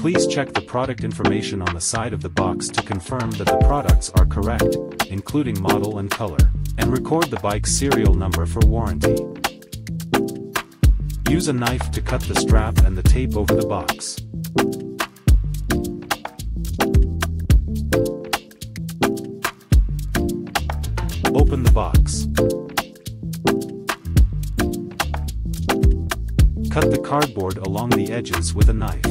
Please check the product information on the side of the box to confirm that the products are correct, including model and color, and record the bike's serial number for warranty. Use a knife to cut the strap and the tape over the box. Open the box. Cut the cardboard along the edges with a knife.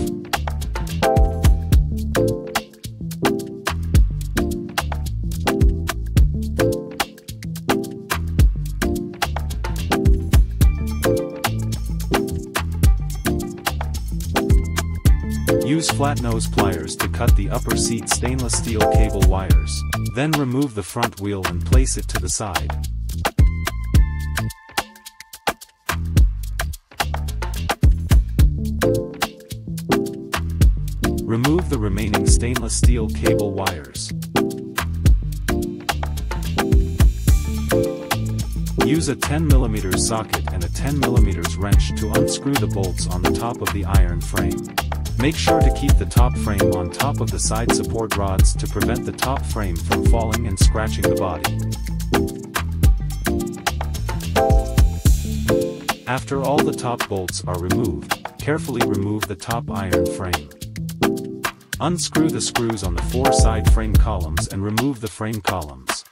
Use flat nose pliers to cut the upper seat stainless steel cable wires, then remove the front wheel and place it to the side. Remove the remaining stainless steel cable wires. Use a 10mm socket and a 10mm wrench to unscrew the bolts on the top of the iron frame. Make sure to keep the top frame on top of the side support rods to prevent the top frame from falling and scratching the body. After all the top bolts are removed, carefully remove the top iron frame. Unscrew the screws on the 4 side frame columns and remove the frame columns.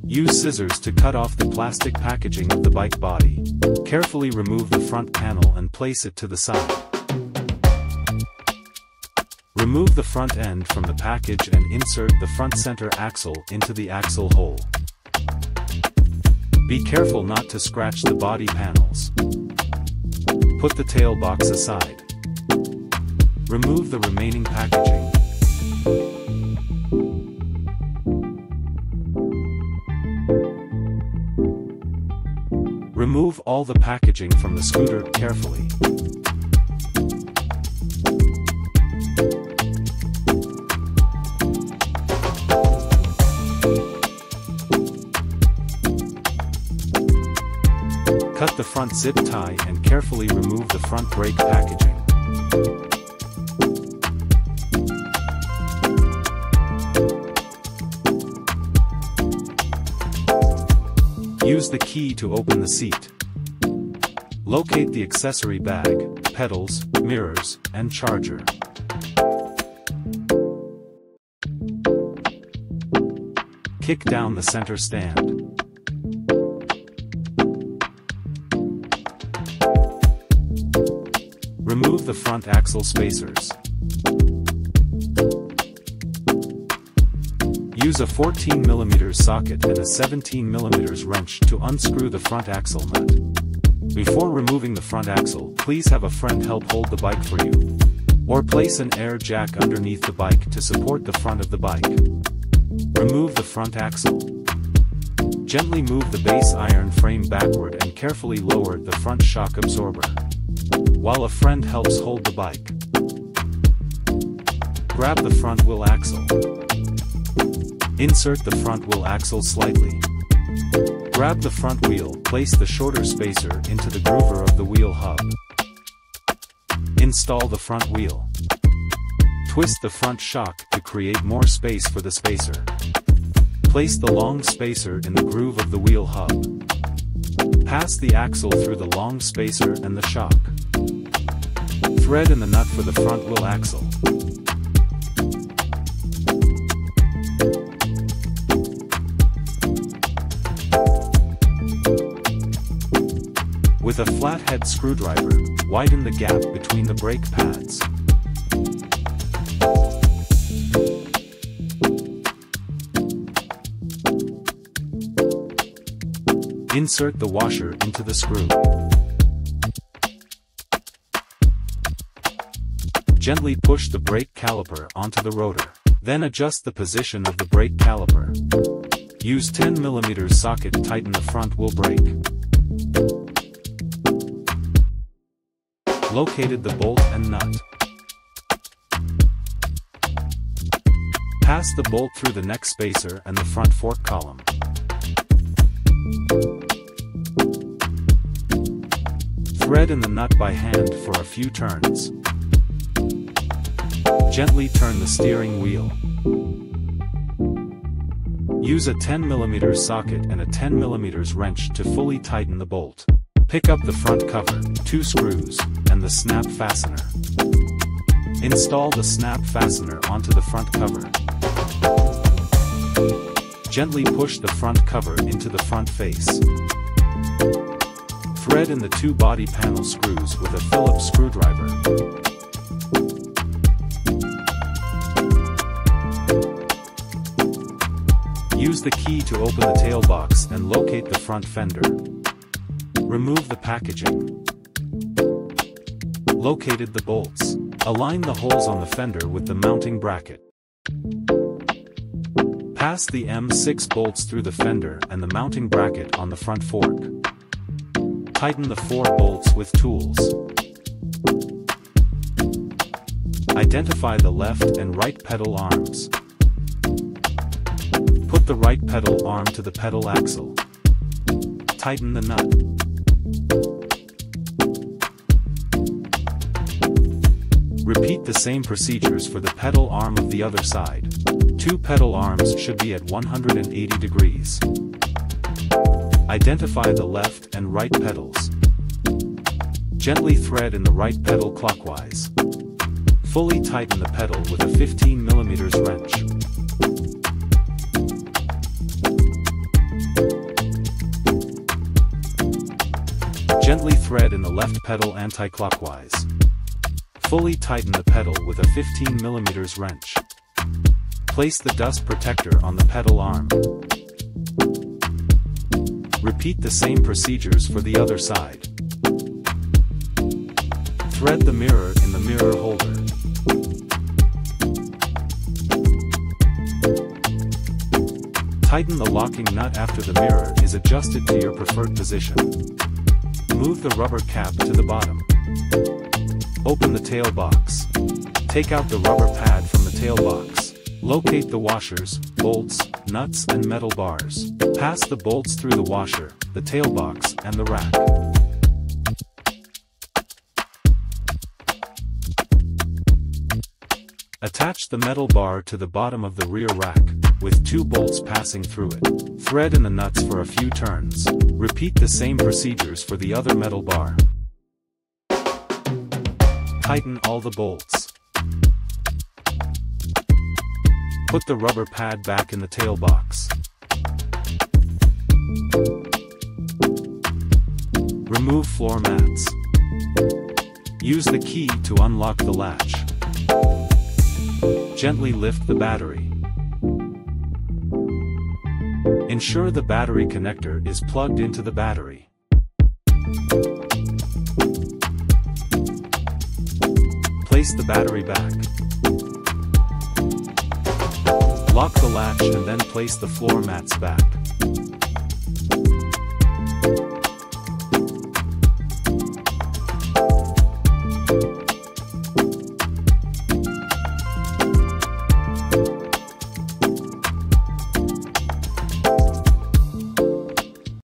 Use scissors to cut off the plastic packaging of the bike body. Carefully remove the front panel and place it to the side. Remove the front end from the package and insert the front center axle into the axle hole. Be careful not to scratch the body panels. Put the tail box aside. Remove the remaining packaging. Remove all the packaging from the scooter carefully. Cut the front zip tie and carefully remove the front brake packaging. Use the key to open the seat. Locate the accessory bag, pedals, mirrors, and charger. Kick down the center stand. Remove the front axle spacers. Use a 14mm socket and a 17mm wrench to unscrew the front axle nut. Before removing the front axle, please have a friend help hold the bike for you. Or place an air jack underneath the bike to support the front of the bike. Remove the front axle. Gently move the base iron frame backward and carefully lower the front shock absorber, while a friend helps hold the bike. Grab the front wheel axle. Insert the front wheel axle slightly. Grab the front wheel, place the shorter spacer into the groover of the wheel hub. Install the front wheel. Twist the front shock to create more space for the spacer. Place the long spacer in the groove of the wheel hub. Pass the axle through the long spacer and the shock. Thread in the nut for the front wheel axle. With a flathead screwdriver, widen the gap between the brake pads. Insert the washer into the screw. Gently push the brake caliper onto the rotor. Then adjust the position of the brake caliper. Use 10mm socket to tighten the front wheel brake. Located the bolt and nut. Pass the bolt through the neck spacer and the front fork column. Thread in the nut by hand for a few turns. Gently turn the steering wheel. Use a 10mm socket and a 10mm wrench to fully tighten the bolt. Pick up the front cover, 2 screws, and the snap fastener. Install the snap fastener onto the front cover. Gently push the front cover into the front face. Thread in the 2 body panel screws with a Phillips screwdriver. Use the key to open the tail box and locate the front fender. Remove the packaging. Located the bolts. Align the holes on the fender with the mounting bracket. Pass the M6 bolts through the fender and the mounting bracket on the front fork. Tighten the 4 bolts with tools. Identify the left and right pedal arms. Put the right pedal arm to the pedal axle. Tighten the nut. Repeat the same procedures for the pedal arm of the other side. 2 pedal arms should be at 180 degrees. Identify the left and right pedals. Gently thread in the right pedal clockwise. Fully tighten the pedal with a 15mm wrench. Gently thread in the left pedal anti-clockwise. Fully tighten the pedal with a 15mm wrench. Place the dust protector on the pedal arm. Repeat the same procedures for the other side. Thread the mirror in the mirror holder. Tighten the locking nut after the mirror is adjusted to your preferred position. Move the rubber cap to the bottom. Open the tail box. Take out the rubber pad from the tail box. Locate the washers, bolts, nuts and metal bars. Pass the bolts through the washer, the tail box and the rack. Attach the metal bar to the bottom of the rear rack, with 2 bolts passing through it. Thread in the nuts for a few turns. Repeat the same procedures for the other metal bar. Tighten all the bolts. Put the rubber pad back in the tail box. Remove floor mats. Use the key to unlock the latch. Gently lift the battery. Ensure the battery connector is plugged into the battery. Place the battery back. Lock the latch and then place the floor mats back.